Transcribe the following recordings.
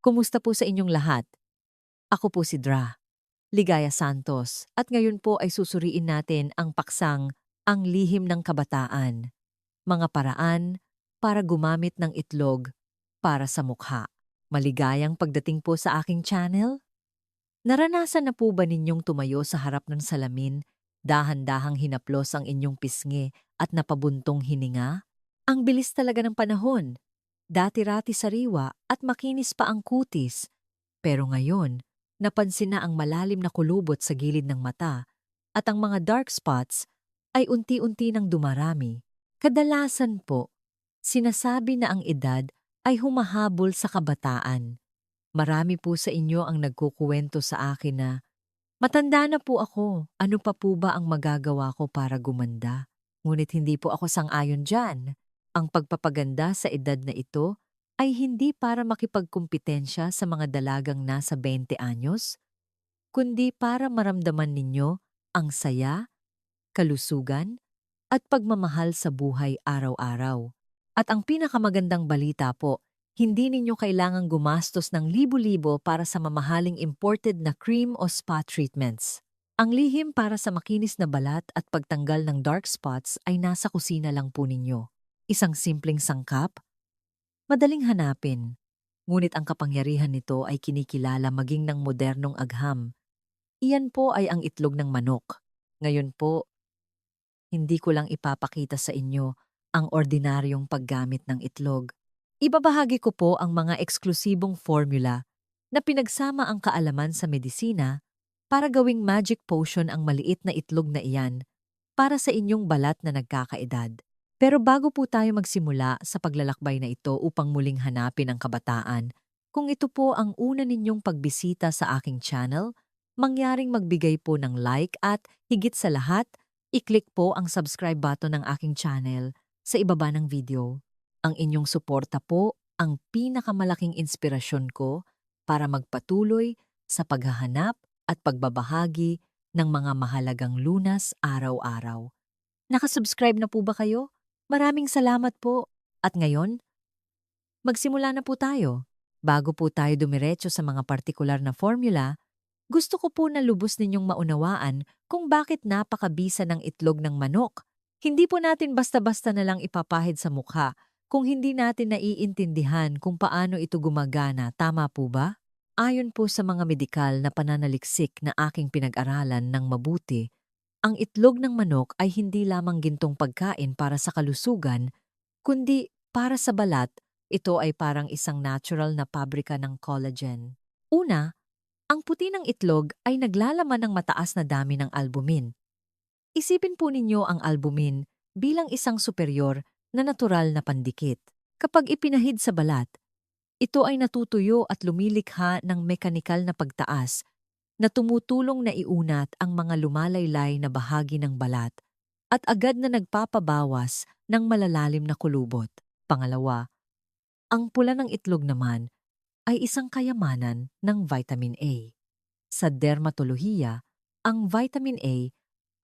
Kumusta po sa inyong lahat? Ako po si Dra, Ligaya Santos, at ngayon po ay susuriin natin ang paksang Ang Lihim ng Kabataan, mga paraan para gumamit ng itlog para sa mukha. Maligayang pagdating po sa aking channel. Naranasan na po ba ninyong tumayo sa harap ng salamin, dahan-dahang hinaplos ang inyong pisngi at napabuntong hininga? Ang bilis talaga ng panahon. Dati-rati sariwa at makinis pa ang kutis. Pero ngayon, napansin na ang malalim na kulubot sa gilid ng mata at ang mga dark spots ay unti-unti nang dumarami. Kadalasan po, sinasabi na ang edad ay humahabol sa kabataan. Marami po sa inyo ang nagkukuwento sa akin na, "Matanda na po ako, ano pa po ba ang magagawa ko para gumanda?" Ngunit hindi po ako sang-ayon dyan. Ang pagpapaganda sa edad na ito ay hindi para makipagkumpetensya sa mga dalagang nasa 20 anyos, kundi para maramdaman ninyo ang saya, kalusugan, at pagmamahal sa buhay araw-araw. At ang pinakamagandang balita po, hindi ninyo kailangang gumastos ng libo-libo para sa mamahaling imported na cream o spa treatments. Ang lihim para sa makinis na balat at pagtanggal ng dark spots ay nasa kusina lang po ninyo. Isang simpleng sangkap, madaling hanapin. Ngunit ang kapangyarihan nito ay kinikilala maging ng modernong agham. Iyan po ay ang itlog ng manok. Ngayon po, hindi ko lang ipapakita sa inyo ang ordinaryong paggamit ng itlog. Ibabahagi ko po ang mga eksklusibong formula na pinagsama ang kaalaman sa medisina para gawing magic potion ang maliit na itlog na iyan para sa inyong balat na nagkakaedad. Pero bago po tayo magsimula sa paglalakbay na ito upang muling hanapin ang kabataan, kung ito po ang una ninyong pagbisita sa aking channel, mangyaring magbigay po ng like at higit sa lahat, i-click po ang subscribe button ng aking channel sa ibaba ng video. Ang inyong suporta po ang pinakamalaking inspirasyon ko para magpatuloy sa paghahanap at pagbabahagi ng mga mahalagang lunas araw-araw. Nakasubscribe na po ba kayo? Maraming salamat po. At ngayon, magsimula na po tayo. Bago po tayo dumiretso sa mga partikular na formula, gusto ko po na lubos ninyong maunawaan kung bakit napakabisa ng itlog ng manok. Hindi po natin basta-basta na lang ipapahid sa mukha kung hindi natin naiintindihan kung paano ito gumagana, tama po ba? Ayon po sa mga medikal na pananaliksik na aking pinag-aralan ng mabuti, ang itlog ng manok ay hindi lamang gintong pagkain para sa kalusugan, kundi para sa balat, ito ay parang isang natural na pabrika ng collagen. Una, ang puti ng itlog ay naglalaman ng mataas na dami ng albumin. Isipin po ninyo ang albumin bilang isang superior na natural na pandikit. Kapag ipinahid sa balat, ito ay natutuyo at lumilikha ng mekanikal na pagtaas na tumutulong na iunat ang mga lumalaylay na bahagi ng balat at agad na nagpapabawas ng malalalim na kulubot. Pangalawa, ang pula ng itlog naman ay isang kayamanan ng vitamin A. Sa dermatolohiya, ang vitamin A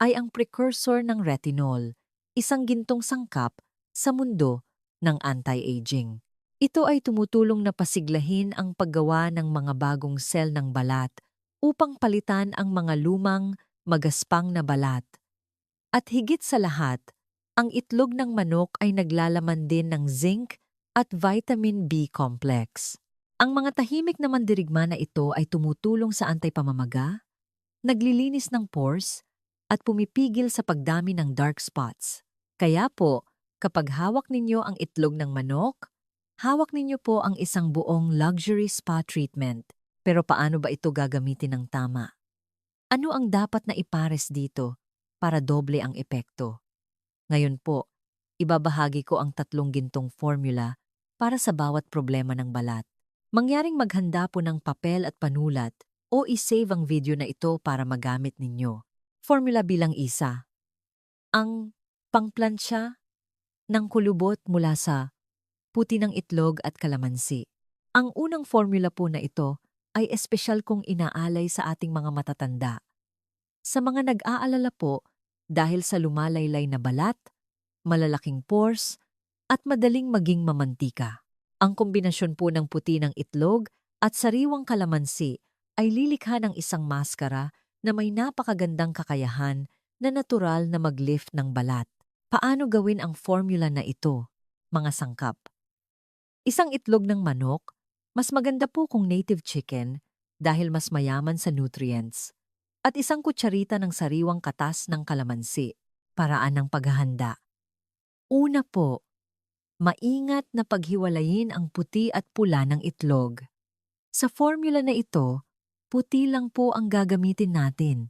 ay ang precursor ng retinol, isang gintong sangkap sa mundo ng anti-aging. Ito ay tumutulong na pasiglahin ang paggawa ng mga bagong sel ng balat upang palitan ang mga lumang, magaspang na balat. At higit sa lahat, ang itlog ng manok ay naglalaman din ng zinc at vitamin B complex. Ang mga tahimik na mandirigma na ito ay tumutulong sa antay-pamamaga, naglilinis ng pores, at pumipigil sa pagdami ng dark spots. Kaya po, kapag hawak ninyo ang itlog ng manok, hawak ninyo po ang isang buong luxury spa treatment. Pero paano ba ito gagamitin ng tama? Ano ang dapat na ipares dito para doble ang epekto? Ngayon po, ibabahagi ko ang 3 gintong formula para sa bawat problema ng balat. Mangyaring maghanda po ng papel at panulat o isave ang video na ito para magamit ninyo. Formula bilang 1. Ang pangplansya ng kulubot mula sa puti ng itlog at kalamansi. Ang unang formula po na ito ay espesyal kong inaalay sa ating mga matatanda. Sa mga nag-aalala po dahil sa lumalaylay na balat, malalaking pores, at madaling maging mamantika. Ang kombinasyon po ng puti ng itlog at sariwang kalamansi ay lilikha ng isang maskara na may napakagandang kakayahan na natural na mag-lift ng balat. Paano gawin ang formula na ito? Mga sangkap. Isang itlog ng manok, mas maganda po kung native chicken dahil mas mayaman sa nutrients. At isang kutsarita ng sariwang katas ng kalamansi. Paraan ng paghahanda. Una po, maingat na paghiwalayin ang puti at pula ng itlog. Sa formula na ito, puti lang po ang gagamitin natin.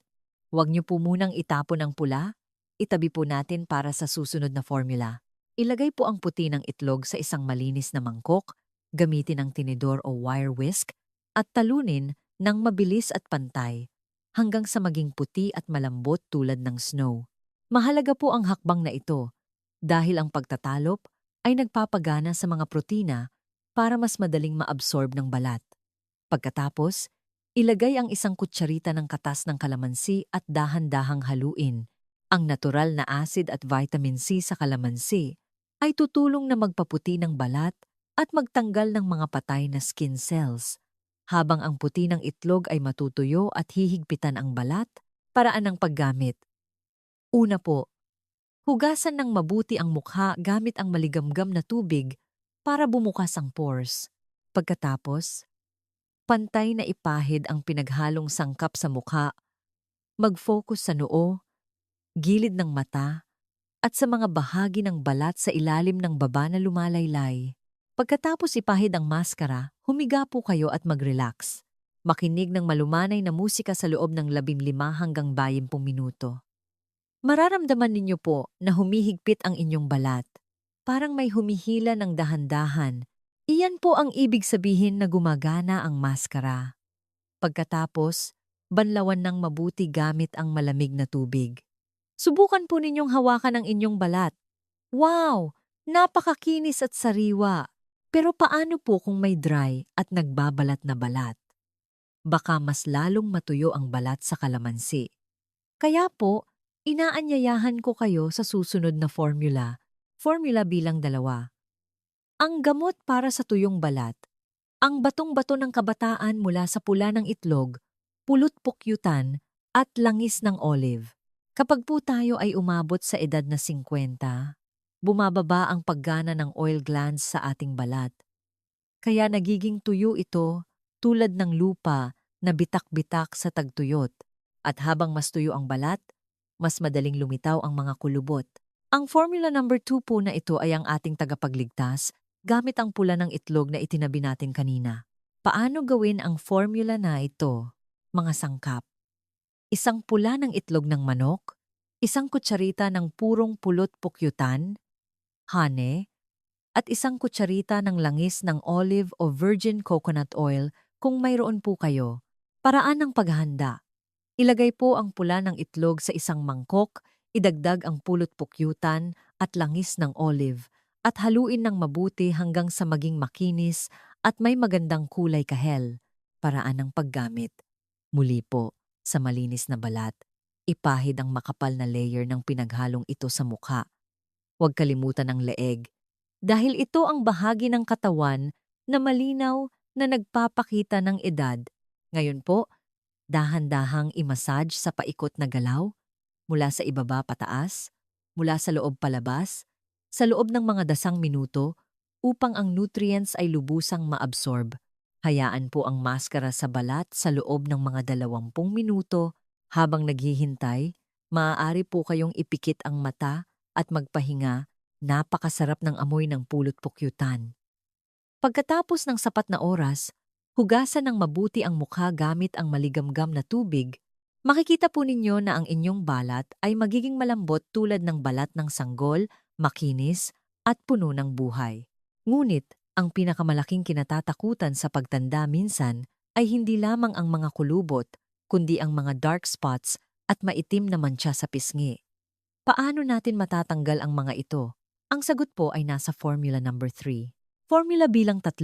Huwag niyo po munang itapon ang pula, itabi po natin para sa susunod na formula. Ilagay po ang puti ng itlog sa isang malinis na mangkok, gamitin ang tinidor o wire whisk, at talunin ng mabilis at pantay hanggang sa maging puti at malambot tulad ng snow. Mahalaga po ang hakbang na ito dahil ang pagtatalop ay nagpapagana sa mga protina para mas madaling maabsorb ng balat. Pagkatapos, ilagay ang isang kutsarita ng katas ng kalamansi at dahan-dahang haluin. Ang natural na acid at vitamin C sa kalamansi ay tutulong na magpaputi ng balat at magtanggal ng mga patay na skin cells, habang ang puti ng itlog ay matutuyo at hihigpitan ang balat. Paraan ng paggamit. Una po, hugasan ng mabuti ang mukha gamit ang maligamgam na tubig para bumukas ang pores. Pagkatapos, pantay na ipahid ang pinaghalong sangkap sa mukha, mag-focus sa noo, gilid ng mata, at sa mga bahagi ng balat sa ilalim ng baba na lumalaylay. Pagkatapos ipahid ang maskara, humiga po kayo at mag-relax. Makinig ng malumanay na musika sa loob ng 15 hanggang 20 minuto. Mararamdaman ninyo po na humihigpit ang inyong balat. Parang may humihila ng dahan-dahan. Iyan po ang ibig sabihin na gumagana ang maskara. Pagkatapos, banlawan ng mabuti gamit ang malamig na tubig. Subukan po ninyong hawakan ang inyong balat. Wow! Napakakinis at sariwa. Pero paano po kung may dry at nagbabalat na balat? Baka mas lalong matuyo ang balat sa kalamansi. Kaya po, inaanyayahan ko kayo sa susunod na formula. Formula bilang 2. Ang gamot para sa tuyong balat. Ang batong-bato ng kabataan mula sa pula ng itlog, pulot pukyutan, at langis ng olive. Kapag po tayo ay umabot sa edad na 50, bumababa ang paggana ng oil glands sa ating balat. Kaya nagiging tuyo ito tulad ng lupa na bitak-bitak sa tagtuyot. At habang mas tuyo ang balat, mas madaling lumitaw ang mga kulubot. Ang formula number 2 po na ito ay ang ating tagapagligtas gamit ang pula ng itlog na itinabi natin kanina. Paano gawin ang formula na ito? Mga sangkap. Isang pula ng itlog ng manok, isang kutsarita ng purong pulot pukyutan, honey, at isang kutsarita ng langis ng olive o virgin coconut oil kung mayroon po kayo. Paraan ng paghahanda. Ilagay po ang pula ng itlog sa isang mangkok, idagdag ang pulot pukyutan at langis ng olive, at haluin ng mabuti hanggang sa maging makinis at may magandang kulay kahel. Paraan ng paggamit. Muli po, sa malinis na balat, ipahid ang makapal na layer ng pinaghalong ito sa mukha. Huwag kalimutan ang leeg, dahil ito ang bahagi ng katawan na malinaw na nagpapakita ng edad. Ngayon po, dahan-dahang imasage sa paikot na galaw, mula sa ibaba pataas, mula sa loob palabas, sa loob ng mga dasang minuto upang ang nutrients ay lubusang maabsorb. Hayaan po ang maskara sa balat sa loob ng mga 20 minuto. Habang naghihintay, maaari po kayong ipikit ang mata at magpahinga. Napakasarap ng amoy ng pulot pukyutan. Pagkatapos ng sapat na oras, hugasan ng mabuti ang mukha gamit ang maligamgam na tubig. Makikita po ninyo na ang inyong balat ay magiging malambot tulad ng balat ng sanggol, makinis, at puno ng buhay. Ngunit, ang pinakamalaking kinatatakutan sa pagtanda minsan ay hindi lamang ang mga kulubot, kundi ang mga dark spots at maitim na mantsa sa pisngi. Paano natin matatanggal ang mga ito? Ang sagot po ay nasa formula number 3. Formula bilang 3.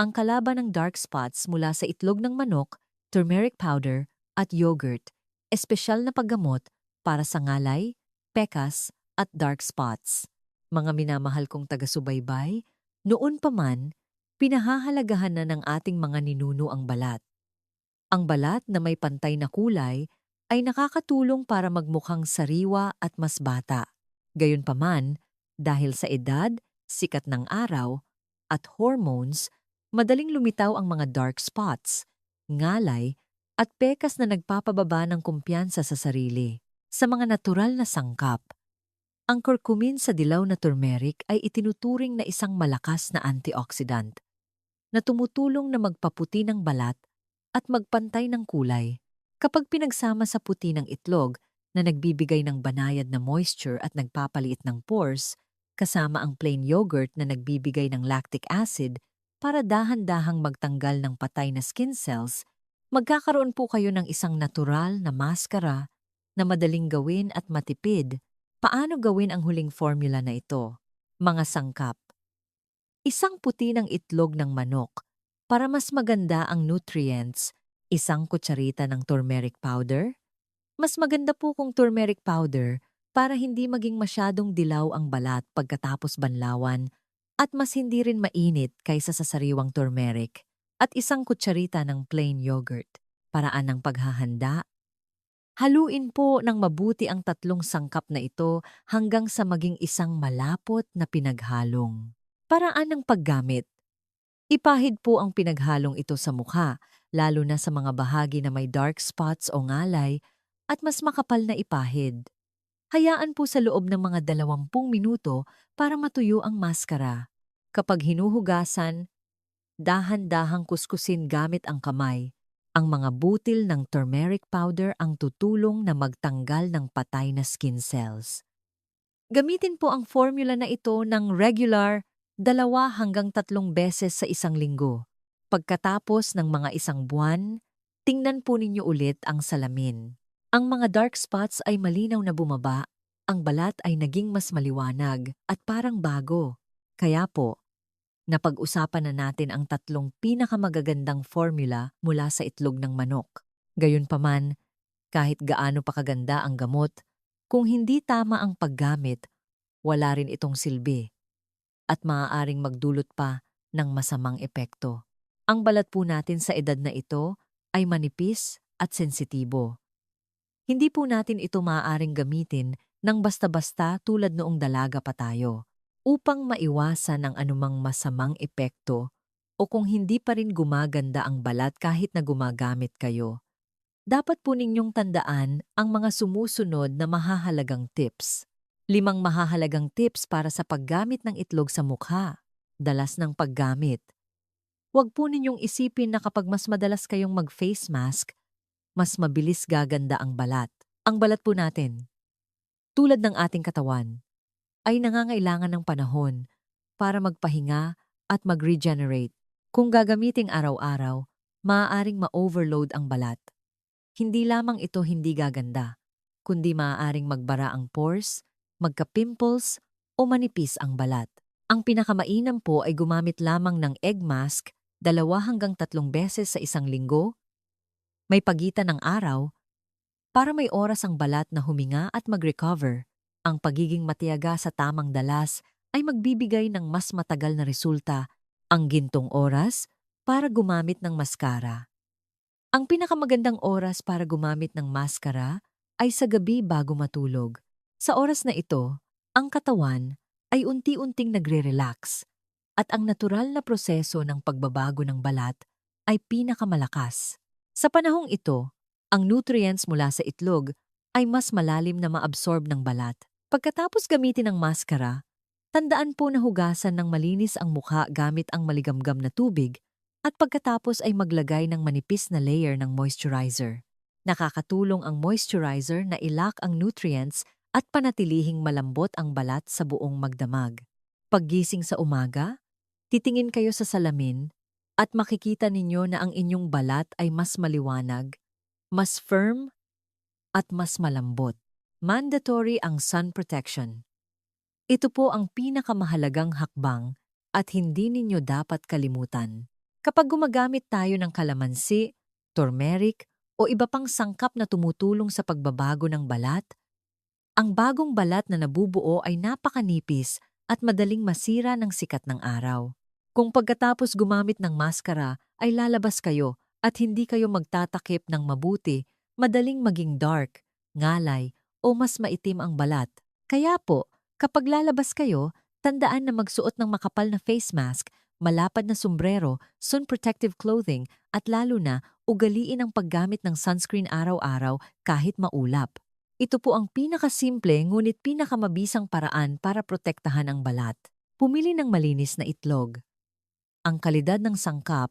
Ang kalaban ng dark spots mula sa itlog ng manok, turmeric powder, at yogurt, espesyal na paggamot para sa ngalay, pekas, at dark spots. Mga minamahal kong taga-subaybay, noon pa man, Pinahahalagahan na ng ating mga ninuno ang balat. Ang balat na may pantay na kulay ay nakakatulong para magmukhang sariwa at mas bata. Gayunpaman, dahil sa edad, sikat ng araw, at hormones, madaling lumitaw ang mga dark spots, ngalay, at pekas na nagpapababa ng kumpiyansa sa sarili. Sa mga natural na sangkap, ang curcumin sa dilaw na turmeric ay itinuturing na isang malakas na antioxidant na tumutulong na magpaputi ng balat at magpantay ng kulay. Kapag pinagsama sa puti ng itlog na nagbibigay ng banayad na moisture at nagpapaliit ng pores, kasama ang plain yogurt na nagbibigay ng lactic acid para dahan-dahang magtanggal ng patay na skin cells, magkakaroon po kayo ng isang natural na maskara na madaling gawin at matipid. Paano gawin ang huling formula na ito? Mga sangkap. Isang puti ng itlog ng manok. Para mas maganda ang nutrients, isang kutsarita ng turmeric powder. Mas maganda po kung turmeric powder para hindi maging masyadong dilaw ang balat pagkatapos banlawan at mas hindi rin mainit kaysa sa sariwang turmeric. At isang kutsarita ng plain yogurt. Paraan ng paghahanda. Haluin po ng mabuti ang tatlong sangkap na ito hanggang sa maging isang malapot na pinaghalong. Paraan ng paggamit. Ipahid po ang pinaghalong ito sa mukha, lalo na sa mga bahagi na may dark spots o ngalay at mas makapal na ipahid. Hayaan po sa loob ng mga 20 minuto para matuyo ang maskara. Kapag hinuhugasan, dahan-dahang kuskusin gamit ang kamay. Ang mga butil ng turmeric powder ang tutulong na magtanggal ng patay na skin cells. Gamitin po ang formula na ito ng regular 2 hanggang 3 beses sa isang linggo. Pagkatapos ng mga isang buwan, tingnan po ninyo ulit ang salamin. Ang mga dark spots ay malinaw na bumaba, ang balat ay naging mas maliwanag at parang bago. Kaya po, napag-usapan na natin ang 3 pinakamagagandang formula mula sa itlog ng manok. Gayunpaman, kahit gaano pa kaganda ang gamot, kung hindi tama ang paggamit, wala rin itong silbi at maaaring magdulot pa ng masamang epekto. Ang balat po natin sa edad na ito ay manipis at sensitibo. Hindi po natin ito maaaring gamitin ng basta-basta tulad noong dalaga pa tayo. Upang maiwasan ang anumang masamang epekto o kung hindi pa rin gumaganda ang balat kahit na gumagamit kayo, dapat po ninyong tandaan ang mga sumusunod na mahahalagang tips. 5 mahahalagang tips para sa paggamit ng itlog sa mukha. Dalas ng paggamit. Huwag po ninyong isipin na kapag mas madalas kayong mag-face mask, mas mabilis gaganda ang balat. Ang balat po natin, tulad ng ating katawan, ay nangangailangan ng panahon para magpahinga at mag-regenerate. Kung gagamiting araw-araw, maaaring ma-overload ang balat. Hindi lamang ito hindi gaganda, kundi maaaring magbara ang pores, magka-pimples o manipis ang balat. Ang pinakamainam po ay gumamit lamang ng egg mask 2 hanggang 3 beses sa isang linggo. May pagitan ng araw para may oras ang balat na huminga at mag-recover. Ang pagiging matiyaga sa tamang dalas ay magbibigay ng mas matagal na resulta, ang gintong oras para gumamit ng maskara. Ang pinakamagandang oras para gumamit ng maskara ay sa gabi bago matulog. Sa oras na ito, ang katawan ay unti-unting nagre-relax at ang natural na proseso ng pagbabago ng balat ay pinakamalakas. Sa panahong ito, ang nutrients mula sa itlog ay mas malalim na maabsorb ng balat. Pagkatapos gamitin ang maskara, tandaan po na hugasan ng malinis ang mukha gamit ang maligamgam na tubig at pagkatapos ay maglagay ng manipis na layer ng moisturizer. Nakakatulong ang moisturizer na ilak ang nutrients at panatilihing malambot ang balat sa buong magdamag. Paggising sa umaga, titingin kayo sa salamin at makikita ninyo na ang inyong balat ay mas maliwanag, mas firm at mas malambot. Mandatory ang sun protection. Ito po ang pinakamahalagang hakbang at hindi ninyo dapat kalimutan. Kapag gumagamit tayo ng kalamansi, turmeric o iba pang sangkap na tumutulong sa pagbabago ng balat, ang bagong balat na nabubuo ay napakanipis at madaling masira ng sikat ng araw. Kung pagkatapos gumamit ng maskara ay lalabas kayo at hindi kayo magtatakip ng mabuti, madaling maging dark, ngalay, o mas maitim ang balat. Kaya po, kapag lalabas kayo, tandaan na magsuot ng makapal na face mask, malapad na sombrero, sun protective clothing, at lalo na ugaliin ang paggamit ng sunscreen araw-araw kahit maulap. Ito po ang pinakasimple ngunit pinakamabisang paraan para protektahan ang balat. Pumili ng malinis na itlog. Ang kalidad ng sangkap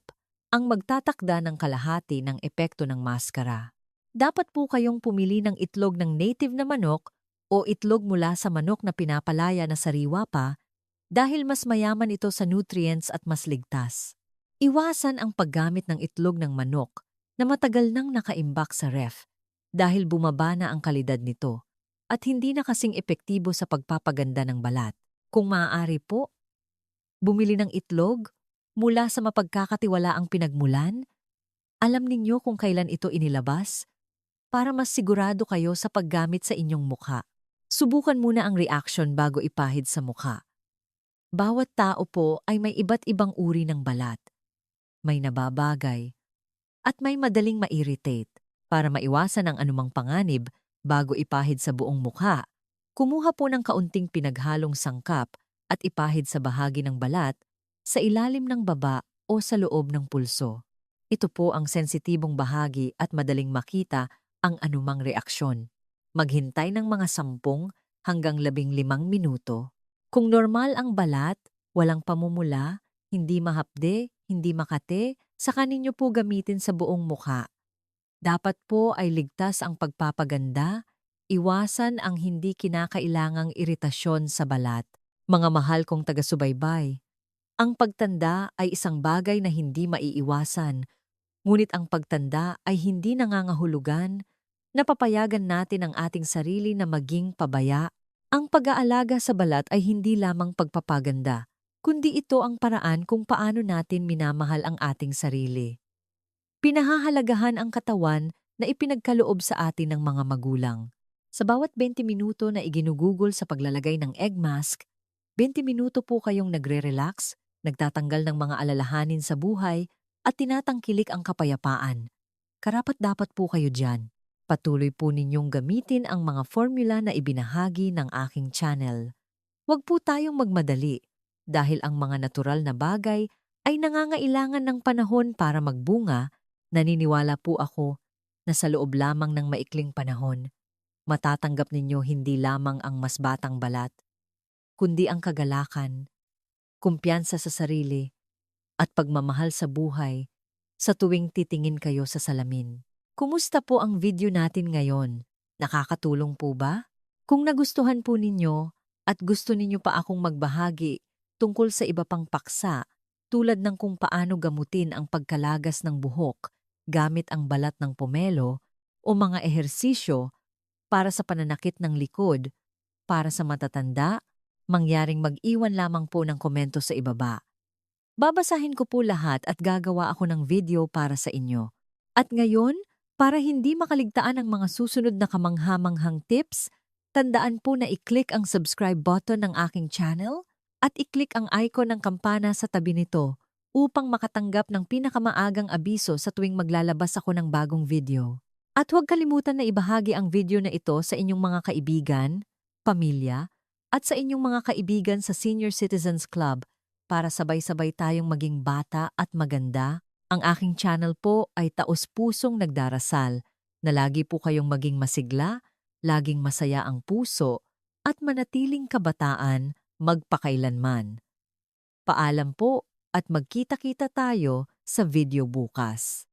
ang magtatakda ng kalahati ng epekto ng maskara. Dapat po kayong pumili ng itlog ng native na manok o itlog mula sa manok na pinapalaya na sariwa pa dahil mas mayaman ito sa nutrients at mas ligtas. Iwasan ang paggamit ng itlog ng manok na matagal nang nakaimbak sa ref dahil bumaba na ang kalidad nito at hindi na kasing epektibo sa pagpapaganda ng balat. Kung maaari po, bumili ng itlog mula sa mapagkakatiwalaang pinagmulan. Alam ninyo kung kailan ito inilabas para mas sigurado kayo sa paggamit sa inyong mukha. Subukan muna ang reaction bago ipahid sa mukha. Bawat tao po ay may iba't ibang uri ng balat. May nababagay at may madaling ma-irritate. Para maiwasan ang anumang panganib bago ipahid sa buong mukha, kumuha po ng kaunting pinaghalong sangkap at ipahid sa bahagi ng balat sa ilalim ng baba o sa loob ng pulso. Ito po ang sensitibong bahagi at madaling makita ang anumang reaksyon. Maghintay ng mga 10 hanggang 15 minuto. Kung normal ang balat, walang pamumula, hindi mahapde, hindi makate, saka ninyo po gamitin sa buong mukha. Dapat po ay ligtas ang pagpapaganda, iwasan ang hindi kinakailangang iritasyon sa balat. Mga mahal kong taga-subaybay, ang pagtanda ay isang bagay na hindi maiiwasan, ngunit ang pagtanda ay hindi nangangahulugan na papayagan natin ang ating sarili na maging pabaya. Ang pag-aalaga sa balat ay hindi lamang pagpapaganda, kundi ito ang paraan kung paano natin minamahal ang ating sarili. Pinahahalagahan ang katawan na ipinagkaloob sa atin ng mga magulang. Sa bawat 20 minuto na iginugugol sa paglalagay ng egg mask, 20 minuto po kayong nagre-relax, nagtatanggal ng mga alalahanin sa buhay at tinatangkilik ang kapayapaan. Karapat-dapat po kayo dyan. Patuloy po ninyong gamitin ang mga formula na ibinahagi ng aking channel. Huwag po tayong magmadali dahil ang mga natural na bagay ay nangangailangan ng panahon para magbunga. Naniniwala po ako na sa loob lamang ng maikling panahon, matatanggap ninyo hindi lamang ang mas batang balat, kundi ang kagalakan, kumpiyansa sa sarili, at pagmamahal sa buhay sa tuwing titingin kayo sa salamin. Kumusta po ang video natin ngayon? Nakakatulong po ba? Kung nagustuhan po ninyo at gusto ninyo pa akong magbahagi tungkol sa iba pang paksa tulad ng kung paano gamutin ang pagkalagas ng buhok gamit ang balat ng pomelo o mga ehersisyo para sa pananakit ng likod, para sa matatanda, mangyaring mag-iwan lamang po ng komento sa ibaba. Babasahin ko po lahat at gagawa ako ng video para sa inyo. At ngayon, para hindi makaligtaan ang mga susunod na kamanghamanghang tips, tandaan po na i-click ang subscribe button ng aking channel at i-click ang icon ng kampana sa tabi nito upang makatanggap ng pinakamaagang abiso sa tuwing maglalabas ako ng bagong video. At huwag kalimutan na ibahagi ang video na ito sa inyong mga kaibigan, pamilya, at sa inyong mga kaibigan sa Senior Citizens Club para sabay-sabay tayong maging bata at maganda. Ang aking channel po ay taos-pusong nagdarasal na lagi po kayong maging masigla, laging masaya ang puso, at manatiling kabataan magpakailanman. Paalam po at magkita-kita tayo sa video bukas.